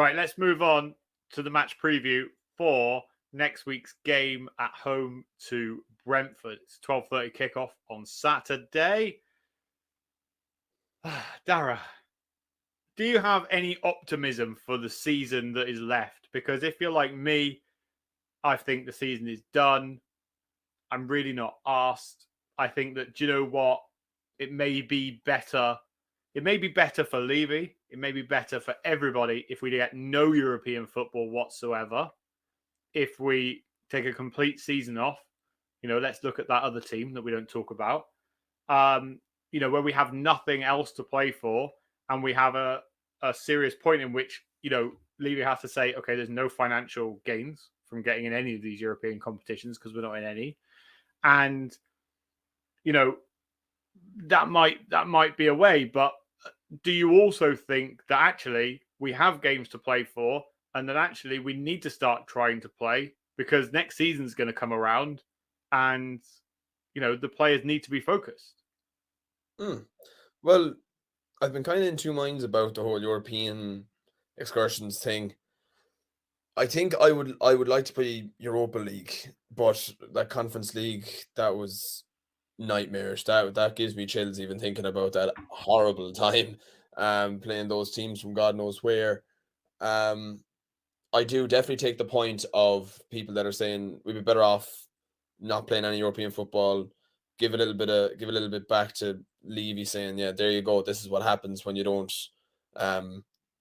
Right, let's move on to the match preview for next week's game at home to Brentford. It's 12:30 kickoff on Saturday. Dara, do you have any optimism for the season that is left? Because if you're like me, I think the season is done. I'm really not asked. I think that, do you know what? It may be better. It may be better for Levy. It may be better for everybody if we get no European football whatsoever. If we take a complete season off, let's look at that other team that we don't talk about. Where we have nothing else to play for, and we have a serious point in which, Levy has to say, okay, there's no financial gains from getting in any of these European competitions because we're not in any. And, that might be a way, but do you also think that actually we have games to play for and that actually we need to start trying to play because next season's going to come around and, the players need to be focused? Well, I've been kind of in two minds about the whole European excursions thing. I think I would like to play Europa League, but that Conference League, that was nightmarish. That gives me chills even thinking about that horrible time playing those teams from God knows where. I do definitely take the point of people that are saying we'd be better off not playing any European football. Give a little bit back to Levy saying, yeah, there you go. This is what happens when you don't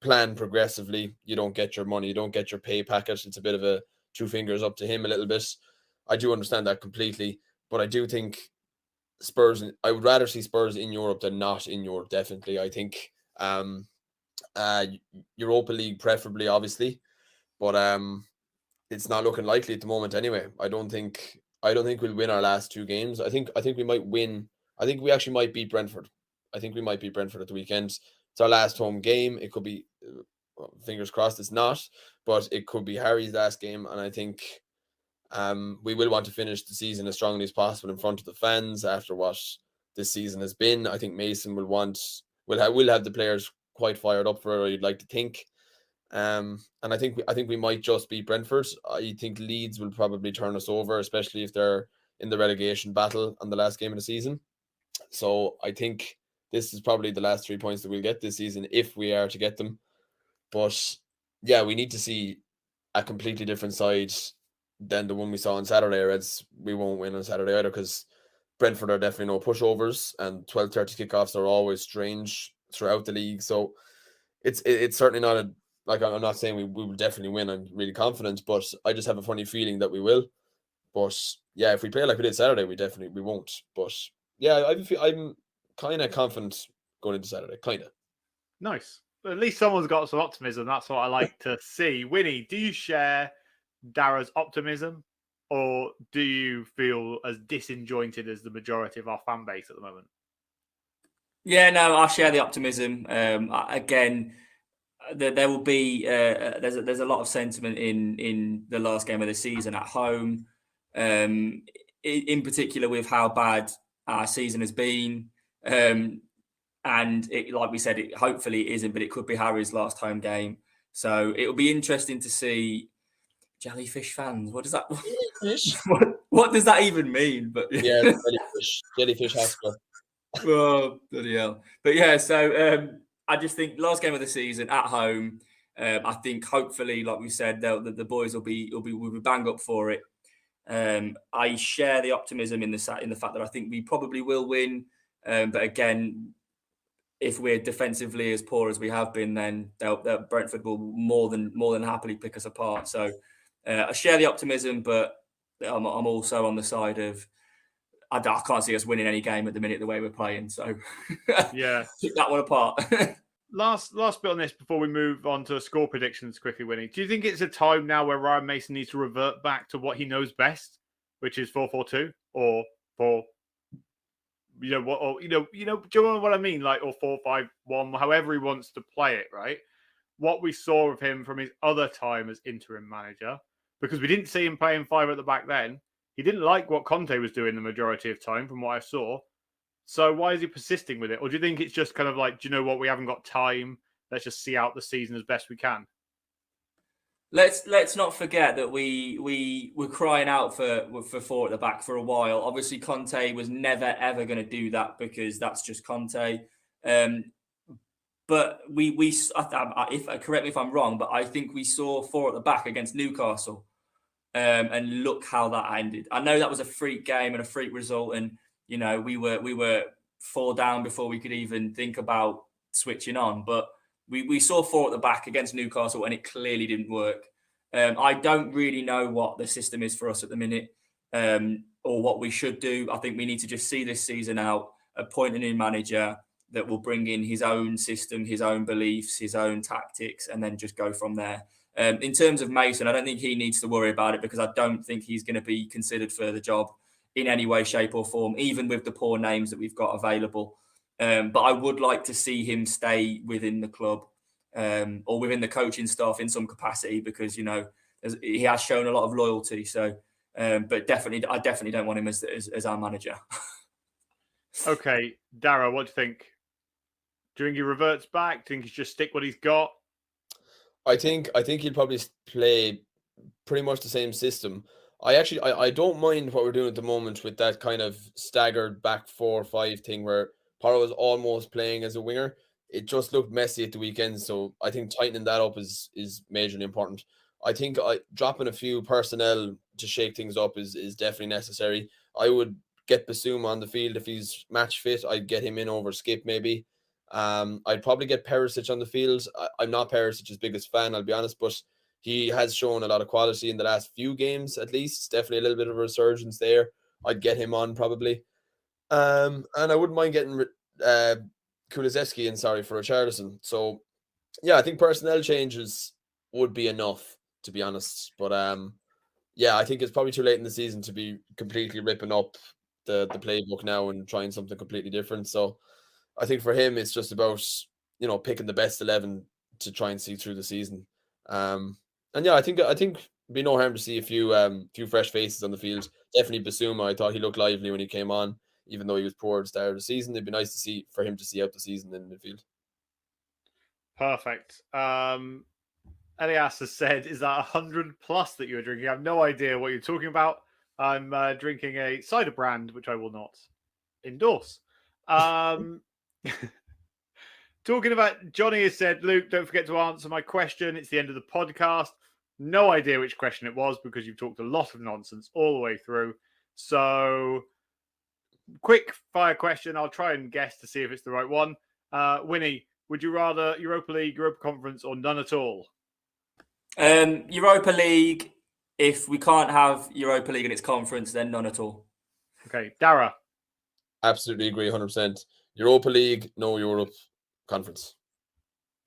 plan progressively. You don't get your money, you don't get your pay packet. It's a bit of a two fingers up to him a little bit. I do understand that completely, but I do think Spurs, I would rather see Spurs in Europe than not in Europe, definitely. I think Europa League preferably, obviously, but it's not looking likely at the moment anyway. I don't think we'll win our last two games. I think we might win. I think we actually might beat Brentford. I think we might beat Brentford at the weekend. It's our last home game. It could be, fingers crossed it's not, but it could be Harry's last game, and I think we will want to finish the season as strongly as possible in front of the fans after what this season has been. I think Mason will have the players quite fired up for it, you'd like to think. And I think we might just beat Brentford. I think Leeds will probably turn us over, especially if they're in the relegation battle on the last game of the season. So I think this is probably the last 3 points that we'll get this season if we are to get them. But yeah, we need to see a completely different side than the one we saw on Saturday, or else we won't win on Saturday either, because Brentford are definitely no pushovers, and 12:30 kickoffs are always strange throughout the league. So it's certainly not I'm not saying we will definitely win. I'm really confident, but I just have a funny feeling that we will. But yeah, if we play like we did Saturday, we won't. But yeah, I'm kind of confident going into Saturday, kind of. Nice. At least someone's got some optimism. That's what I like to see. Winnie, do you share Dara's optimism, or do you feel as disjointed as the majority of our fan base at the moment? Yeah, no, I share the optimism. Again, there will be there's a lot of sentiment in the last game of the season at home, in particular with how bad our season has been. And it, like we said, it hopefully it isn't, but it could be Harry's last home game. So it'll be interesting to see jellyfish fans. What does that? Jellyfish. What does that even mean? But yeah, jellyfish Haskell. Oh, bloody hell! But yeah, so I just think last game of the season at home. I think hopefully, like we said, the boys will be bang up for it. I share the optimism in the fact that I think we probably will win. But again, if we're defensively as poor as we have been, then Brentford will more than happily pick us apart. So I share the optimism, but I'm also on the side of I can't see us winning any game at the minute the way we're playing. So yeah, pick that one apart. Last bit on this before we move on to score predictions quickly, Winnie. Do you think it's a time now where Ryan Mason needs to revert back to what he knows best, which is 4-4-2 or 4? Do you know what I mean? Like, or 4-5-1, however he wants to play it, right? What we saw of him from his other time as interim manager, because we didn't see him playing 5 at the back then. He didn't like what Conte was doing the majority of time, from what I saw. So why is he persisting with it? Or do you think it's just kind of like, do you know what? We haven't got time. Let's just see out the season as best we can. Let's not forget that we were crying out for four at the back for a while. Obviously, Conte was never ever going to do that because that's just Conte. But correct me if I'm wrong, but I think we saw four at the back against Newcastle, and look how that ended. I know that was a freak game and a freak result, and we were 4 down before we could even think about switching on. But we saw four at the back against Newcastle, and it clearly didn't work. I don't really know what the system is for us at the minute, or what we should do. I think we need to just see this season out, appoint a new manager that will bring in his own system, his own beliefs, his own tactics, and then just go from there. In terms of Mason, I don't think he needs to worry about it because I don't think he's going to be considered for the job in any way, shape or form, even with the poor names that we've got available. But I would like to see him stay within the club, or within the coaching staff in some capacity because, he has shown a lot of loyalty. So, but I definitely don't want him as our manager. Okay, Dara, what do you think? Do you think he reverts back? Do you think he's just stick what he's got? I think he'll probably play pretty much the same system. I don't mind what we're doing at the moment with that kind of staggered back 4-5 thing where Porro is almost playing as a winger. It just looked messy at the weekend, so I think tightening that up is majorly important. I think dropping a few personnel to shake things up is definitely necessary. I would get Basuma on the field if he's match fit. I'd get him in over Skip maybe. I'd probably get Perisic on the field. I'm not Perisic's biggest fan, I'll be honest, but he has shown a lot of quality in the last few games, at least. Definitely a little bit of a resurgence there. I'd get him on probably. And I wouldn't mind getting Kulusevski in, for Richarlison. So, yeah, I think personnel changes would be enough, to be honest. But, yeah, I think it's probably too late in the season to be completely ripping up the playbook now and trying something completely different. So, I think for him, it's just about, picking the best 11 to try and see through the season. And yeah, I think it'd be no harm to see a few fresh faces on the field. Definitely Basuma. I thought he looked lively when he came on, even though he was poor at the start of the season. It'd be nice for him to see out the season in midfield. Perfect. Elias has said, is that 100 plus that you're drinking? I have no idea what you're talking about. I'm drinking a cider brand, which I will not endorse. Talking about, Johnny has said, Luke, don't forget to answer my question. It's the end of the podcast. No idea which question it was because you've talked a lot of nonsense all the way through. So, quick fire question. I'll try and guess to see if it's the right one. Wynnie, would you rather Europa League, Europa Conference, or none at all? Europa League. If we can't have Europa League and its conference, then none at all. Okay, Dara. Absolutely agree, 100%. Europa League, no Europe Conference.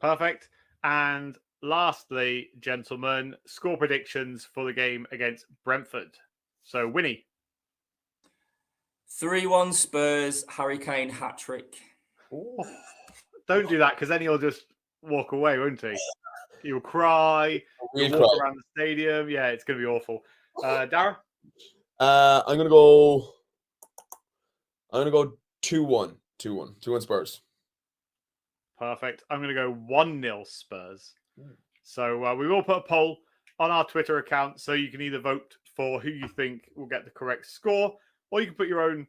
Perfect. And lastly, gentlemen, score predictions for the game against Brentford. So, Wynnie. 3-1 Spurs, Harry Kane hat-trick. Don't do that because then he'll just walk away, won't he? He'll cry. He'll walk around the stadium. Yeah, it's going to be awful. Dara? I'm going to go 2-1. 2-1 Spurs. Perfect. I'm going to go 1-0 Spurs. So we will put a poll on our Twitter account so you can either vote for who you think will get the correct score or you can put your own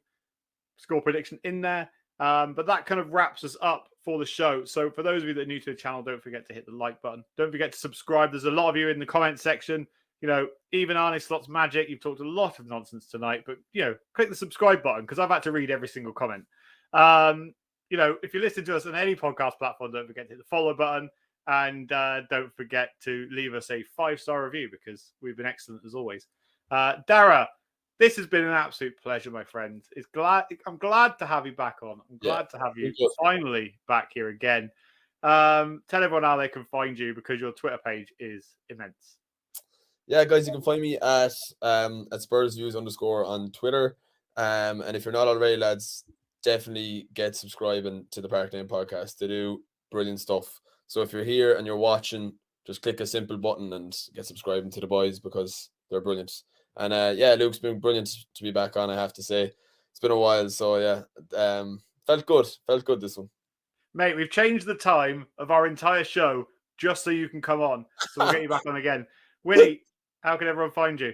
score prediction in there. But that kind of wraps us up for the show. So for those of you that are new to the channel, don't forget to hit the like button. Don't forget to subscribe. There's a lot of you in the comment section. Even Arnie Slots Magic, you've talked a lot of nonsense tonight, but, click the subscribe button because I've had to read every single comment. If you listen to us on any podcast platform, don't forget to hit the follow button and don't forget to leave us a 5-star review because we've been excellent as always. Dara, this has been an absolute pleasure, my friend. I'm glad to have you back on. I'm glad to have you finally back here again. Tell everyone how they can find you because your Twitter page is immense. Yeah, guys, you can find me at SpursViews_ on Twitter. And if you're not already, lads, definitely get subscribing to the Park Lane podcast. They do brilliant stuff. So if you're here and you're watching, just click a simple button and get subscribing to the boys because they're brilliant. And Luke's been brilliant to be back on, I have to say. It's been a while, so yeah, felt good this one. Mate, we've changed the time of our entire show just so you can come on. So we'll get you back on again. Wynnie, how can everyone find you?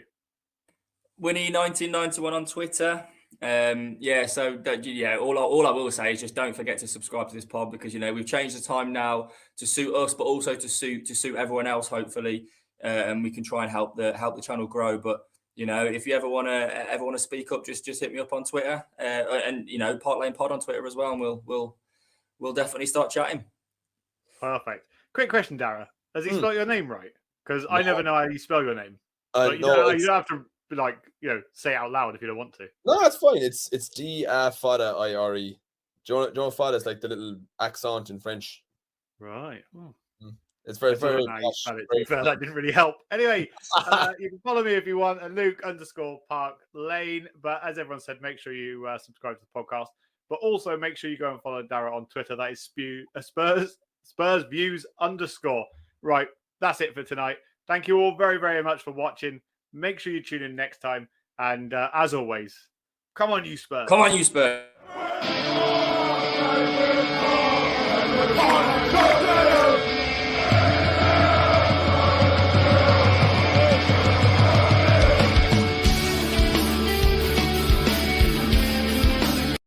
Wynnie 1991 on Twitter. All I will say is just don't forget to subscribe to this pod, because we've changed the time now to suit us, but also to suit everyone else, hopefully, and we can try and help the channel grow. But if you ever want to speak up, just hit me up on Twitter, and Park Lane Pod on Twitter as well, and we'll definitely start chatting. Perfect. Quick question, Dara. Has he spelled your name right? Because I No. never know how you spell your name. You don't have to say it out loud if you don't want to. No, that's fine. It's Fada IRE. Do you know Fada is like the little accent in French? Right. Oh. It's very, very. That didn't really help. Anyway, you can follow me if you want, at Luke_Park Lane. But as everyone said, make sure you subscribe to the podcast. But also make sure you go and follow Dara on Twitter. That is Spurs Views _. Right. That's it for tonight. Thank you all very, very much for watching. Make sure you tune in next time. And as always, come on, you Spurs. Come on, you Spurs.